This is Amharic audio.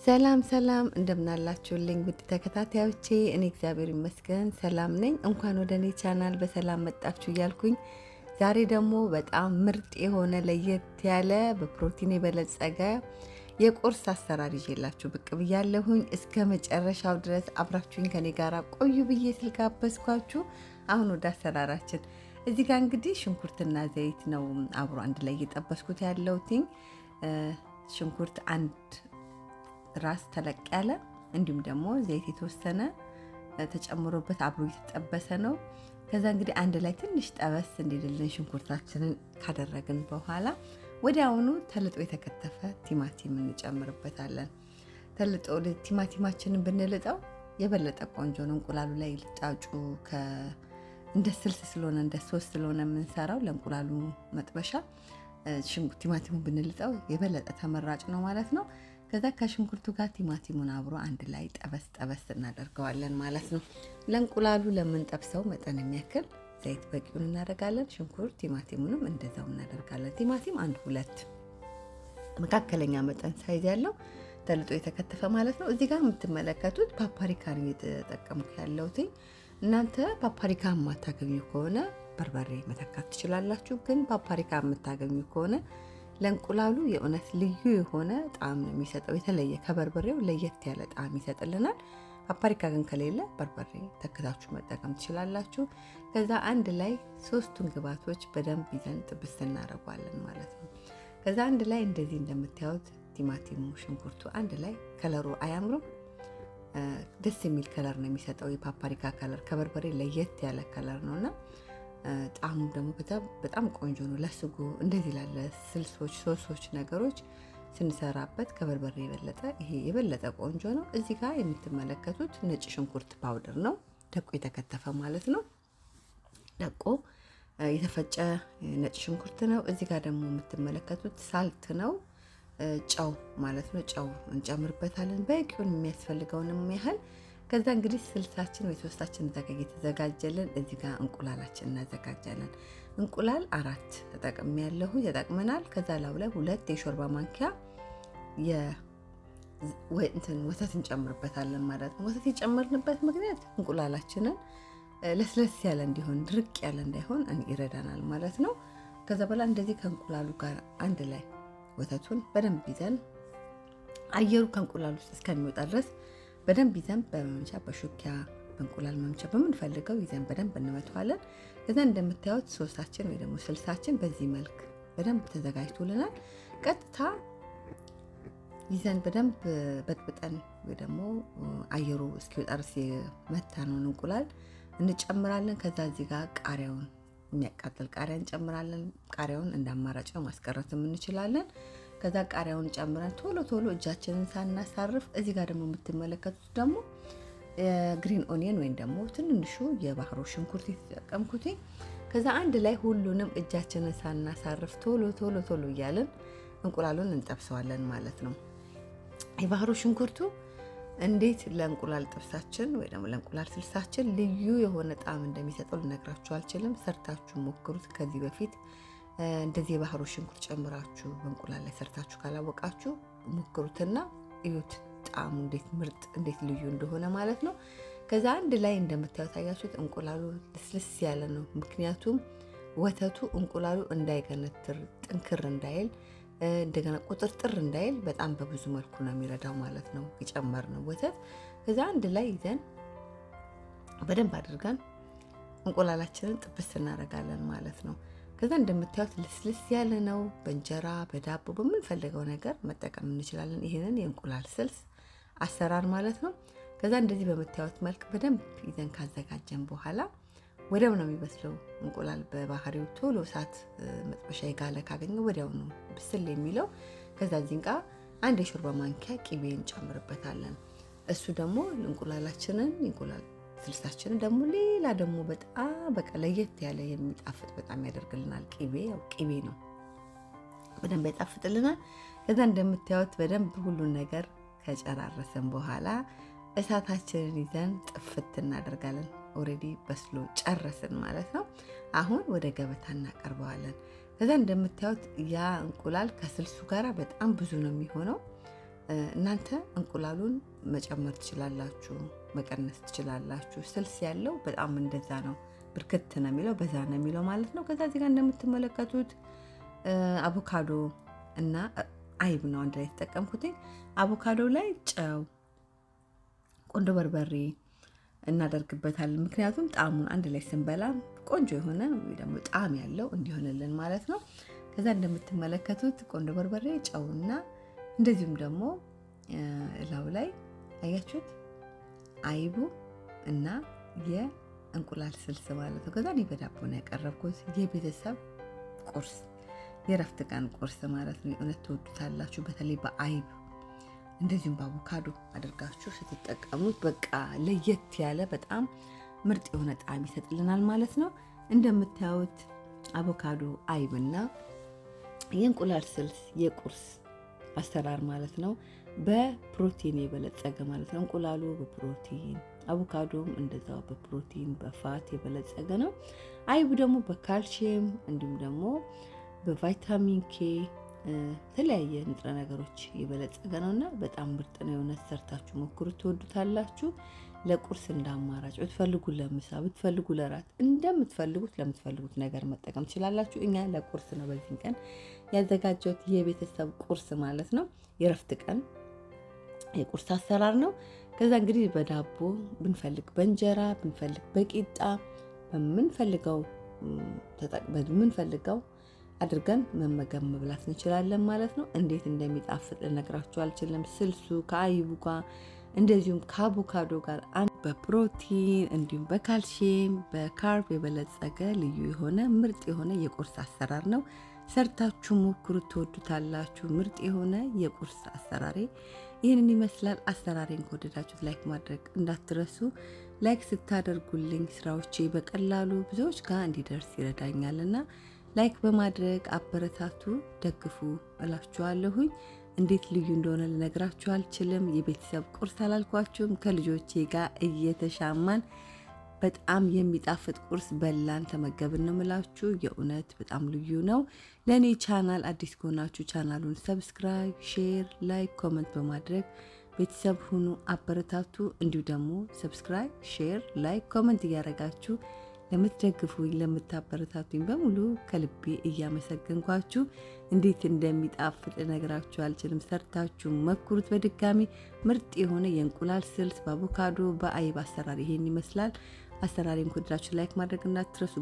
ሰላም ሰላም እንደምናላችሁልኝ ውድ ተከታታዮቼ፣ እኔ እግዚአብሔር ይመስገን ሰላም ነኝ። እንኳን ወደ እኔ ቻናል በሰላም መጣችሁ እያልኩኝ ዛሬ ደግሞ በጣም ምርጥ የሆነ ለየት ያለ በፕሮቲን የበለጸገ የቁርስ አሰራር ይዤላችሁ ብቅ ብያለሁኝ። እስከ መጨረሻው ድረስ አብራችሁኝ ከኔ ጋር ቆዩ ብዬ ስልጋበዝኳችሁ። አሁን ወደ አሰራራችን። እዚህ ጋር እንግዲህ ሽንኩርትና ዘይት ነው አብሮ አንድ ላይ እየጠበስኩት ያለሁትኝ። ሽንኩርት አንድ ራስ ተለቅ ያለ እንዲሁም ደግሞ ዘይት የተወሰነ ተጨምሮበት አብሮ እየተጠበሰ ነው። ከዛ እንግዲህ አንድ ላይ ትንሽ ጠበስ እንዲልልን ሽንኩርታችንን ካደረግን በኋላ ወዲያውኑ ተልጦ የተከተፈ ቲማቲም እንጨምርበታለን። ተልጦ ቲማቲማችንን ብንልጠው የበለጠ ቆንጆ ነው። እንቁላሉ ላይ ልጣጩ እንደ ስልስ ስለሆነ እንደ ሶስ ስለሆነ የምንሰራው ለእንቁላሉ መጥበሻ ቲማቲሙን ብንልጠው የበለጠ ተመራጭ ነው ማለት ነው። ከዛ ከሽንኩርቱ ጋር ቲማቲሙን አብሮ አንድ ላይ ጠበስ እናደርገዋለን ማለት ነው። ለእንቁላሉ ለምንጠብሰው መጠን የሚያክል ዘይት በቂውን እናደርጋለን። ሽንኩርት ቲማቲሙንም እንደዛው እናደርጋለን። ቲማቲም አንድ ሁለት መካከለኛ መጠን ሳይዝ ያለው ተልጦ የተከተፈ ማለት ነው። እዚህ ጋር የምትመለከቱት ፓፕሪካ ነው የተጠቀምኩ ያለሁት። እናንተ ፓፕሪካ የማታገኙ ከሆነ በርበሬ መተካት ትችላላችሁ። ግን ፓፕሪካ የምታገኙ ከሆነ ለእንቁላሉ የእውነት ልዩ የሆነ ጣዕም ነው የሚሰጠው። የተለየ ከበርበሬው ለየት ያለ ጣዕም ይሰጥልናል። ፓፕሪካ ግን ከሌለ በርበሬ ተክታችሁ መጠቀም ትችላላችሁ። ከዛ አንድ ላይ ሶስቱን ግብአቶች በደንብ ይዘን ጥብስ እናደርጋለን ማለት ነው። ከዛ አንድ ላይ እንደዚህ እንደምታዩት ቲማቲሙ፣ ሽንኩርቱ አንድ ላይ ከለሩ አያምሩም? ደስ የሚል ከለር ነው የሚሰጠው። የፓፕሪካ ከለር ከበርበሬ ለየት ያለ ከለር ነውና ጣዕሙ ደግሞ በጣም ቆንጆ ነው። ለስጎ እንደዚህ ላለ ስልሶች ሶሶች ነገሮች ስንሰራበት ከበርበሬ የበለጠ ቆንጆ ነው። እዚህ ጋር የምትመለከቱት ነጭ ሽንኩርት ፓውደር ነው፣ ደቆ የተከተፈ ማለት ነው። ደቆ የተፈጨ ነጭ ሽንኩርት ነው። እዚህ ጋር ደግሞ የምትመለከቱት ሳልት ነው፣ ጨው ማለት ነው። ጨው እንጨምርበታለን በቂውን የሚያስፈልገውንም ያህል። ከዛ እንግዲህ ስልሳችን ወይ ሶስታችን ተዘጋጀልን። እዚህ ጋር እንቁላላችን እናዘጋጃለን። እንቁላል 4 ተጠቅመናል። ከዛ ላው ላይ 2 የሾርባ ማንኪያ ወተት እንጨምርበታለን ማለት ነው። ወተት የጨመርንበት ምክንያት እንቁላላችንን ለስለስ ያለ እንዲሆን ድርቅ ያለ እንዳይሆን ይረዳናል ማለት ነው። ከዛ በኋላ እንደዚህ ከእንቁላሉ ጋር አንድ ላይ ወተቱን በደንብ ይዘን አየሩ ከእንቁላሉ ውስጥ እስከሚወጣ ድረስ በደንብ ይዘን በመምቻ በሹኪያ በእንቁላል መምቻ በምንፈልገው ይዘን በደንብ እንመታዋለን። ከዛ እንደምታዩት ሶሳችን ወይ ደግሞ ስልሳችን በዚህ መልክ በደንብ ተዘጋጅቶልናል። ቀጥታ ይዘን በደንብ በጥብጠን ወይ ደግሞ አየሩ እስኪወጣ ድረስ የመታነውን እንቁላል እንጨምራለን። ከዛ እዚህ ጋር ቃሪያውን የሚያቃጥል ቃሪያ እንጨምራለን። ቃሪያውን እንደ አማራጭ ነው ማስቀረትም እንችላለን። ከዛ ቃሪያውን ጨምረን ቶሎ እጃችንን ሳናሳርፍ እዚህ ጋር ደግሞ የምትመለከቱት ደግሞ ግሪን ኦኒየን ወይም ደግሞ ትንንሹ የባህሮ ሽንኩርት የተጠቀምኩት። ከዛ አንድ ላይ ሁሉንም እጃችንን ሳናሳርፍ ቶሎ እያልን እንቁላሉን እንጠብሰዋለን ማለት ነው። የባህሮ ሽንኩርቱ እንዴት ለእንቁላል ጥብሳችን ወይ ደግሞ ለእንቁላል ስልሳችን ልዩ የሆነ ጣዕም እንደሚሰጠው ልነግራችሁ አልችልም። ሰርታችሁ ሞክሩት። ከዚህ በፊት እንደዚህ የባህሩ ሽንኩርት ጨምራችሁ በእንቁላል ላይ ሰርታችሁ ካላወቃችሁ ሞክሩትና እዩት ጣዕሙ እንዴት ምርጥ እንዴት ልዩ እንደሆነ ማለት ነው። ከዛ አንድ ላይ እንደምታዩት አያችሁት እንቁላሉ ልስልስ ያለ ነው። ምክንያቱም ወተቱ እንቁላሉ እንዳይገነትር ጥንክር እንዳይል እንደገና ቁጥርጥር እንዳይል በጣም በብዙ መልኩ ነው የሚረዳው ማለት ነው የጨመርነው ወተት። ከዛ አንድ ላይ ይዘን በደንብ አድርገን እንቁላላችንን ጥብስ እናደርጋለን ማለት ነው። ከዛ እንደምታዩት ልስልስ ያለ ነው። በእንጀራ በዳቦ በምንፈልገው ነገር መጠቀም እንችላለን። ይሄንን የእንቁላል ስልስ አሰራር ማለት ነው። ከዛ እንደዚህ በምታዩት መልክ በደንብ ይዘን ካዘጋጀን በኋላ ወዲያው ነው የሚበስለው። እንቁላል በባህሪው ቶሎ እሳት መጥበሻ የጋለ ካገኘ ወዲያው ነው ብስል የሚለው። ከዛ እዚህ ጋር 1 የሾርባ ማንኪያ ቅቤ እንጨምርበታለን። እሱ ደግሞ እንቁላላችንን እንቁላል ስልሳችንን ደግሞ ሌላ ደግሞ በጣም ለየት ያለ የሚጣፍጥ በጣም ያደርግልናል። ቅቤ ነው በደንብ ያጣፍጥልናል። ከዛ እንደምታዩት በደንብ ሁሉን ነገር ከጨራረሰን በኋላ እሳታችንን ይዘን ጥፍት እናደርጋለን። ኦሬዲ በስሎ ጨረስን ማለት ነው። አሁን ወደ ገበታ እናቀርበዋለን። ከዛ እንደምታዩት ያ እንቁላል ከስልሱ ጋር በጣም ብዙ ነው የሚሆነው። እናንተ እንቁላሉን መጨመር ትችላላችሁ፣ መቀነስ ትችላላችሁ። ስልስ ያለው በጣም እንደዛ ነው፣ ብርክት ነው የሚለው፣ በዛ ነው የሚለው ማለት ነው። ከዛ እዚህ ጋር እንደምትመለከቱት አቮካዶ እና አይብ ነው አንድ ላይ የተጠቀምኩት። አቮካዶ ላይ ጨው፣ ቆንጆ በርበሬ እናደርግበታለን። ምክንያቱም ጣዕሙን አንድ ላይ ስንበላ ቆንጆ የሆነ ወይ ደግሞ ጣዕም ያለው እንዲሆንልን ማለት ነው። ከዛ እንደምትመለከቱት ቆንጆ በርበሬ፣ ጨውና እንደዚሁም ደግሞ እላው ላይ አያችሁት አይቡ እና የእንቁላል ስልስ ማለት ነው። ከዛ እኔ በዳቦ ነው ያቀረብኩት። የቤተሰብ ቁርስ፣ የረፍት ቀን ቁርስ ማለት ነው። እውነት ትወዱታላችሁ። በተለይ በአይብ እንደዚሁም በአቮካዶ አድርጋችሁ ስትጠቀሙት በቃ ለየት ያለ በጣም ምርጥ የሆነ ጣዕም ይሰጥልናል ማለት ነው። እንደምታዩት አቮካዶ፣ አይብና የእንቁላል ስልስ የቁርስ አሰራር ማለት ነው። በፕሮቲን የበለጸገ ማለት ነው። እንቁላሉ በፕሮቲን አቮካዶም እንደዛው በፕሮቲን በፋት የበለጸገ ነው። አይቡ ደግሞ በካልሲየም እንዲሁም ደግሞ በቫይታሚን ኬ የተለያየ ንጥረ ነገሮች የበለጸገ ነውና በጣም ምርጥ ነው። የሆነ ሰርታችሁ ሞክሩት፣ ትወዱታላችሁ። ለቁርስ እንዳማራጭ ብትፈልጉ፣ ለምሳ ብትፈልጉ፣ ለራት እንደምትፈልጉት ለምትፈልጉት ነገር መጠቀም ትችላላችሁ። እኛ ለቁርስ ነው በዚህ ቀን ያዘጋጀሁት የቤተሰብ ቁርስ ማለት ነው። የረፍት ቀን የቁርስ አሰራር ነው። ከዛ እንግዲህ በዳቦ ብንፈልግ፣ በእንጀራ ብንፈልግ፣ በቂጣ በምንፈልገው አድርገን መመገብ መብላት እንችላለን ማለት ነው። እንዴት እንደሚጣፍጥ ልነግራችሁ አልችልም። ስልሱ ከአይቡ ጋር እንደዚሁም ከአቮካዶ ጋር በፕሮቲን እንዲሁም በካልሲየም በካርብ የበለጸገ ልዩ የሆነ ምርጥ የሆነ የቁርስ አሰራር ነው። ሰርታችሁ ሞክሩት፣ ትወዱታላችሁ። ምርጥ የሆነ የቁርስ አሰራሬ ይህንን ይመስላል። አሰራሬን ከወደዳችሁት ላይክ ማድረግ እንዳትረሱ። ላይክ ስታደርጉልኝ ስራዎቼ በቀላሉ ብዙዎች ጋር እንዲደርስ ይረዳኛልና ላይክ በማድረግ አበረታቱ፣ ደግፉ እላችኋለሁኝ። እንዴት ልዩ እንደሆነ ልነግራችሁ አልችልም። የቤተሰብ ቁርስ አላልኳችሁም? ከልጆቼ ጋር እየተሻማን በጣም የሚጣፍጥ ቁርስ በላን፣ ተመገብን ነው የምላችሁ። የእውነት በጣም ልዩ ነው። ለእኔ ቻናል አዲስ ከሆናችሁ ቻናሉን ሰብስክራይብ፣ ሼር፣ ላይክ፣ ኮመንት በማድረግ ቤተሰብ ሁኑ፣ አበረታቱ። እንዲሁ ደግሞ ሰብስክራይብ፣ ሼር፣ ላይክ፣ ኮመንት እያደረጋችሁ ለምትደግፉኝ ለምታበረታቱኝ በሙሉ ከልቤ እያመሰገንኳችሁ እንዴት እንደሚጣፍጥ ልነግራችሁ አልችልም። ሰርታችሁ መኩሩት። በድጋሚ ምርጥ የሆነ የእንቁላል ስልስ በአቮካዶ በአይብ አሰራር ይሄን ይመስላል። አሰራሬን ከወደዳችሁ ላይክ ማድረግ እንዳትረሱ።